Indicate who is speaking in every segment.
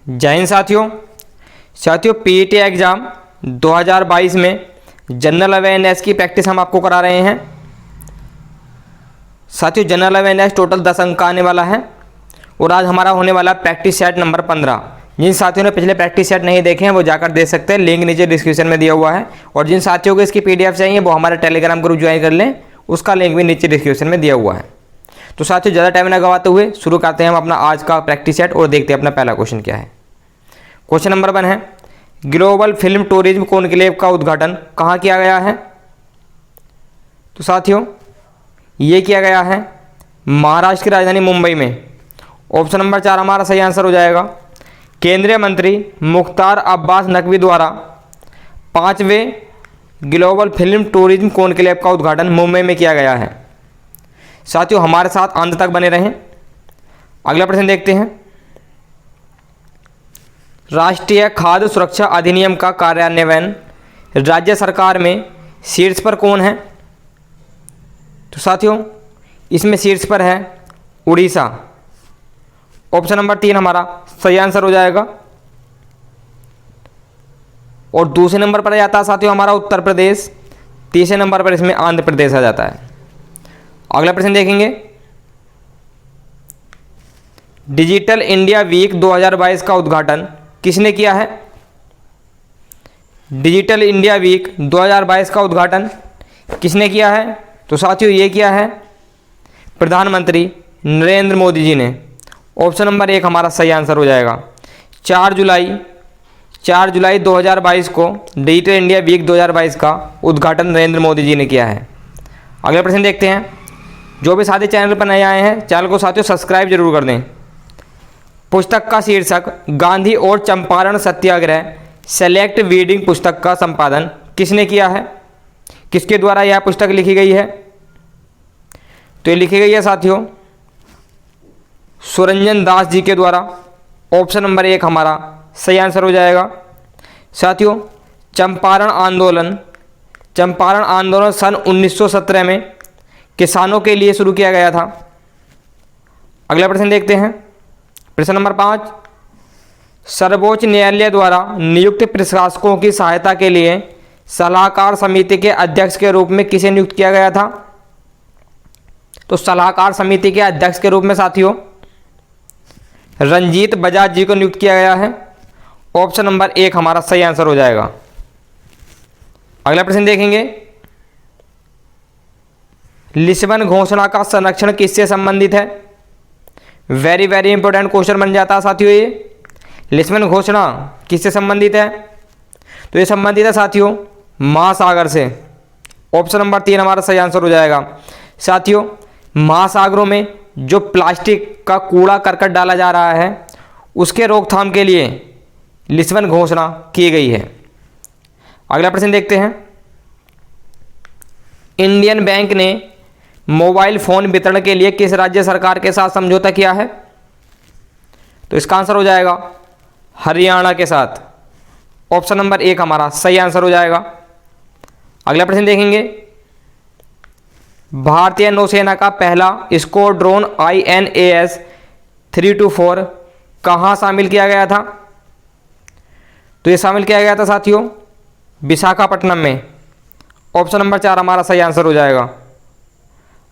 Speaker 1: जय हिंद साथियों PET exam 2022 में जनरल अवेयरनेस की प्रैक्टिस हम आपको करा रहे हैं। साथियों जनरल अवेयरनेस टोटल 10 अंक का आने वाला है और आज हमारा होने वाला प्रैक्टिस सेट नंबर 15। जिन साथियों ने पिछले प्रैक्टिस सेट नहीं देखे हैं वो जाकर देख सकते हैं, लिंक नीचे डिस्क्रिप्शन में दिया हुआ है। और जिन साथियों को इसकी पीडीएफ चाहिए वो हमारा टेलीग्राम ग्रुप ज्वाइन कर लें, उसका लिंक भी नीचे डिस्क्रिप्शन में दिया हुआ है। तो साथियों ज़्यादा टाइम न गवाते हुए शुरू करते हैं हम अपना आज का प्रैक्टिस सेट और देखते हैं अपना पहला क्वेश्चन क्या है। क्वेश्चन नंबर 1 है, ग्लोबल फिल्म टूरिज्म कॉन्क्लेव का उद्घाटन कहाँ किया गया है? तो साथियों ये किया गया है महाराष्ट्र की राजधानी मुंबई में। ऑप्शन नंबर 4 हमारा सही आंसर हो जाएगा। केंद्रीय मंत्री मुख्तार अब्बास नकवी द्वारा 5वें ग्लोबल फिल्म टूरिज्म कॉन्क्लेव का उद्घाटन मुंबई में किया गया है। साथियों हमारे साथ अंत तक बने रहें। अगला प्रश्न देखते हैं, राष्ट्रीय खाद्य सुरक्षा अधिनियम का कार्यान्वयन राज्य सरकार में शीर्ष पर कौन है? तो साथियों इसमें शीर्ष पर है उड़ीसा। ऑप्शन नंबर 3 हमारा सही आंसर हो जाएगा। और दूसरे नंबर पर जाता है साथियों हमारा उत्तर प्रदेश, तीसरे नंबर पर इसमें आंध्र प्रदेश आ जाता है। अगला प्रश्न देखेंगे, डिजिटल इंडिया वीक 2022 का उद्घाटन किसने किया है? डिजिटल इंडिया वीक 2022 का उद्घाटन किसने किया है? तो साथियों ये किया है प्रधानमंत्री नरेंद्र मोदी जी ने। ऑप्शन नंबर 1 हमारा सही आंसर हो जाएगा। 4 जुलाई 2022 को डिजिटल इंडिया वीक 2022 का उद्घाटन नरेंद्र मोदी जी ने किया है। अगला प्रश्न देखते हैं, जो भी साथी चैनल पर नए आए हैं चैनल को साथियों सब्सक्राइब जरूर कर दें। पुस्तक का शीर्षक गांधी और चंपारण सत्याग्रह सेलेक्ट रीडिंग पुस्तक का संपादन किसने किया है? किसके द्वारा यह पुस्तक लिखी गई है? तो ये लिखी गई है साथियों सुरंजन दास जी के द्वारा। ऑप्शन नंबर 1 हमारा सही आंसर हो जाएगा। साथियों चंपारण आंदोलन सन 1917 में किसानों के लिए शुरू किया गया था। अगला प्रश्न देखते हैं, प्रश्न नंबर 5, सर्वोच्च न्यायालय द्वारा नियुक्त प्रशासकों की सहायता के लिए सलाहकार समिति के अध्यक्ष के रूप में किसे नियुक्त किया गया था? तो सलाहकार समिति के अध्यक्ष के रूप में साथियों रंजीत बजाज जी को नियुक्त किया गया है। ऑप्शन नंबर 1 हमारा सही आंसर हो जाएगा। अगला प्रश्न देखेंगे, लिस्बन घोषणा का संरक्षण किससे संबंधित है? वेरी इंपॉर्टेंट क्वेश्चन बन जाता है साथियों ये। लिस्बन घोषणा किससे संबंधित है? तो ये संबंधित है साथियों महासागर से। ऑप्शन नंबर 3 हमारा सही आंसर हो जाएगा। साथियों महासागरों में जो प्लास्टिक का कूड़ा करकट डाला जा रहा है उसके रोकथाम के लिए लिस्बन घोषणा की गई है। अगला प्रश्न देखते हैं, इंडियन बैंक ने मोबाइल फ़ोन वितरण के लिए किस राज्य सरकार के साथ समझौता किया है? तो इसका आंसर हो जाएगा हरियाणा के साथ। ऑप्शन नंबर 1 हमारा सही आंसर हो जाएगा। अगला प्रश्न देखेंगे, भारतीय नौसेना का पहला स्क्वाड्रन INAS 324 कहाँ शामिल किया गया था? तो ये शामिल किया गया था साथियों विशाखापट्टनम में। ऑप्शन नंबर 4 हमारा सही आंसर हो जाएगा।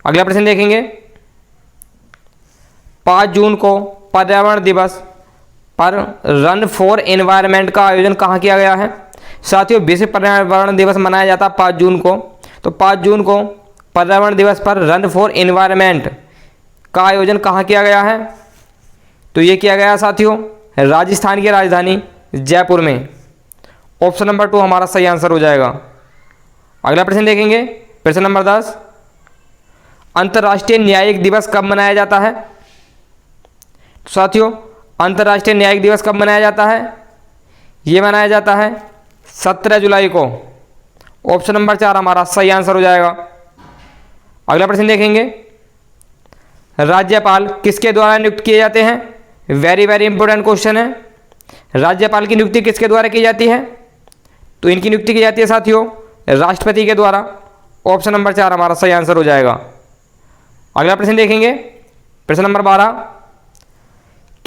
Speaker 1: अगला प्रश्न देखेंगे, 5 जून को पर्यावरण दिवस पर रन फॉर एनवायरनमेंट का आयोजन कहाँ किया गया है? साथियों विश्व पर्यावरण दिवस मनाया जाता है 5 जून को। तो 5 जून को पर्यावरण दिवस पर रन फॉर एनवायरनमेंट का आयोजन कहाँ किया गया है? तो ये किया गया साथियों राजस्थान की राजधानी जयपुर में। ऑप्शन नंबर 2 हमारा सही आंसर हो जाएगा। अगला प्रश्न देखेंगे, प्रश्न नंबर 10, अंतर्राष्ट्रीय न्यायिक दिवस कब मनाया जाता है? साथियों अंतर्राष्ट्रीय न्यायिक दिवस कब मनाया जाता है? ये मनाया जाता है 17 जुलाई को। ऑप्शन नंबर 4 हमारा सही आंसर हो जाएगा। अगला प्रश्न देखेंगे, राज्यपाल किसके द्वारा नियुक्त किए जाते हैं? वेरी इंपॉर्टेंट क्वेश्चन है। राज्यपाल की नियुक्ति किसके द्वारा की जाती है? तो इनकी नियुक्ति की जाती है साथियों राष्ट्रपति के द्वारा। ऑप्शन नंबर 4 हमारा सही आंसर हो जाएगा। अगला प्रश्न देखेंगे, प्रश्न नंबर 12,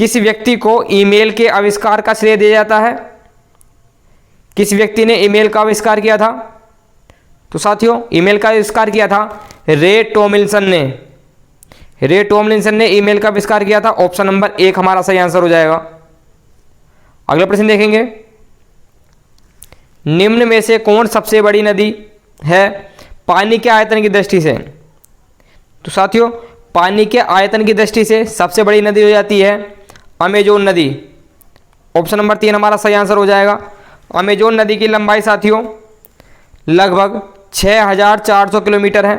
Speaker 1: किस व्यक्ति को ईमेल के आविष्कार का श्रेय दिया जाता है? किस व्यक्ति ने ईमेल का आविष्कार किया था? तो साथियों ईमेल का आविष्कार किया था रे टॉमलिंसन ने। रे टॉमलिंसन ने ईमेल का आविष्कार किया था। ऑप्शन नंबर 1 हमारा सही आंसर हो जाएगा। अगला प्रश्न देखेंगे, निम्न में से कौन सबसे बड़ी नदी है पानी के आयतन की दृष्टि से? तो साथियों पानी के आयतन की दृष्टि से सबसे बड़ी नदी हो जाती है अमेजोन नदी। ऑप्शन नंबर 3 हमारा सही आंसर हो जाएगा। अमेजोन नदी की लंबाई साथियों लगभग 6400 किलोमीटर है।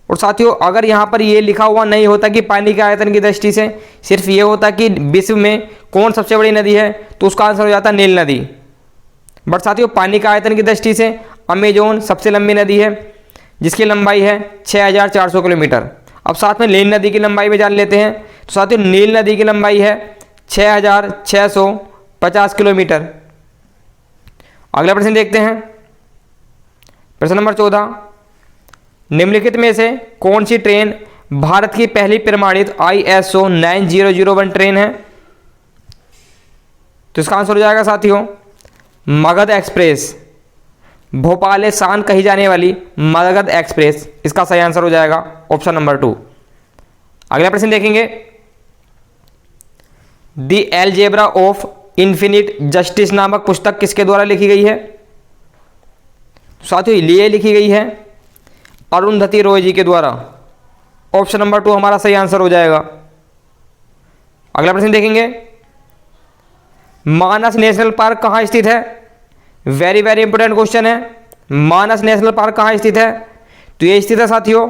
Speaker 1: और साथियों अगर यहाँ पर ये लिखा हुआ नहीं होता कि पानी के आयतन की दृष्टि से, सिर्फ ये होता कि विश्व में कौन सबसे बड़ी नदी है, तो उसका आंसर हो जाता नील नदी। बट साथियों पानी के आयतन की दृष्टि से अमेजोन सबसे लंबी नदी है जिसकी लंबाई है 6400 किलोमीटर। अब साथ में नील नदी की लंबाई भी जान लेते हैं। तो साथियों नील नदी की लंबाई है 6650 किलोमीटर। अगला प्रश्न देखते हैं, प्रश्न नंबर 14, निम्नलिखित में से कौन सी ट्रेन भारत की पहली प्रमाणित ISO 9001 ट्रेन है? तो इसका आंसर हो जाएगा साथियों मगध एक्सप्रेस। भोपाल शान कही जाने वाली मगध एक्सप्रेस इसका सही आंसर हो जाएगा ऑप्शन नंबर 2। अगला प्रश्न देखेंगे, the algebra of infinite justice नामक पुस्तक किसके द्वारा लिखी गई है? साथियों ये लिखी गई है अरुंधति रॉय जी के द्वारा। ऑप्शन नंबर 2 हमारा सही आंसर हो जाएगा। अगला प्रश्न देखेंगे, मानस नेशनल पार्क कहाँ स्थित है? वेरी वेरी इंपोर्टेंट क्वेश्चन है। मानस नेशनल पार्क कहाँ स्थित है? तो ये स्थित है साथियों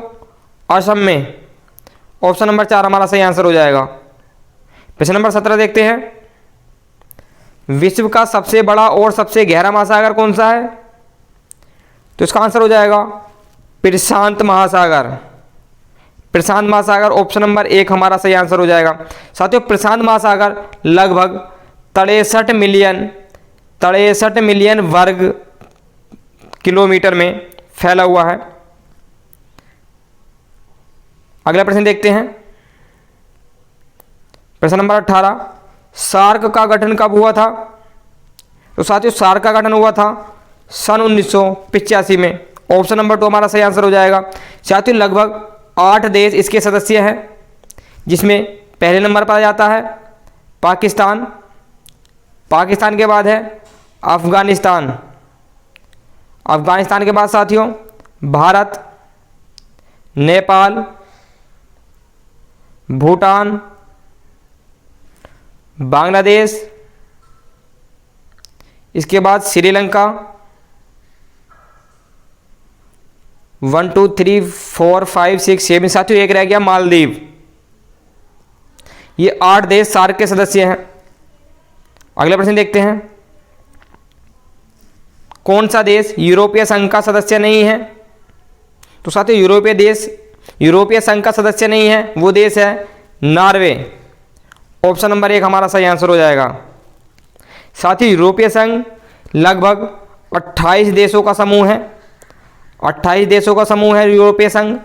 Speaker 1: असम में। ऑप्शन नंबर 4 हमारा सही आंसर हो जाएगा। प्रश्न नंबर 17 देखते हैं, विश्व का सबसे बड़ा और सबसे गहरा महासागर कौन सा है? तो इसका आंसर हो जाएगा प्रशांत महासागर। प्रशांत महासागर ऑप्शन नंबर 1 हमारा सही आंसर हो जाएगा। साथियों प्रशांत महासागर लगभग 63 मिलियन वर्ग किलोमीटर में फैला हुआ है। अगला प्रश्न देखते हैं, प्रश्न नंबर 18, सार्क का गठन कब हुआ था? तो साथियों सार्क का गठन हुआ था सन 1985 में। ऑप्शन नंबर 2 हमारा सही आंसर हो जाएगा। साथियों लगभग 8 देश इसके सदस्य हैं, जिसमें पहले नंबर पर आ जाता है पाकिस्तान, पाकिस्तान के बाद है अफगानिस्तान, अफगानिस्तान के बाद साथियों भारत, नेपाल, भूटान, बांग्लादेश, इसके बाद श्रीलंका, 1 2 3 4 5 6 7 साथियों एक रह गया मालदीव। ये 8 देश सार्क के सदस्य हैं। अगला प्रश्न देखते हैं, कौन सा देश यूरोपीय संघ का सदस्य नहीं है? तो साथियों यूरोपीय संघ का सदस्य नहीं है, वो देश है नॉर्वे। ऑप्शन नंबर 1 हमारा सही आंसर हो जाएगा। साथ ही यूरोपीय संघ लगभग 28 देशों का समूह है, 28 देशों का समूह है यूरोपीय संघ।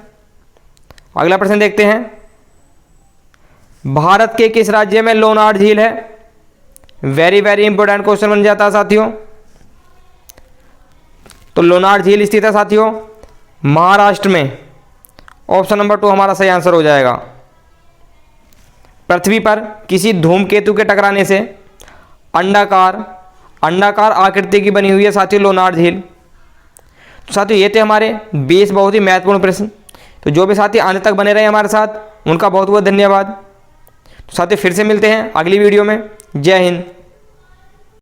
Speaker 1: अगला प्रश्न देखते हैं, भारत के किस राज्य में लोनार झील है? वेरी वेरी इंपॉर्टेंट क्वेश्चन बन जाता है साथियों। तो लोनार झील स्थित है साथियों महाराष्ट्र में। ऑप्शन नंबर 2 हमारा सही आंसर हो जाएगा। पृथ्वी पर किसी धूमकेतु के टकराने से अंडाकार आकृति की बनी हुई है साथियों लोनार झील। तो साथियों ये थे हमारे 20 बहुत ही महत्वपूर्ण प्रश्न। तो जो भी साथी अंत तक बने रहे हमारे साथ उनका बहुत बहुत धन्यवाद। तो साथियों फिर से मिलते हैं अगली वीडियो में। जय हिंद।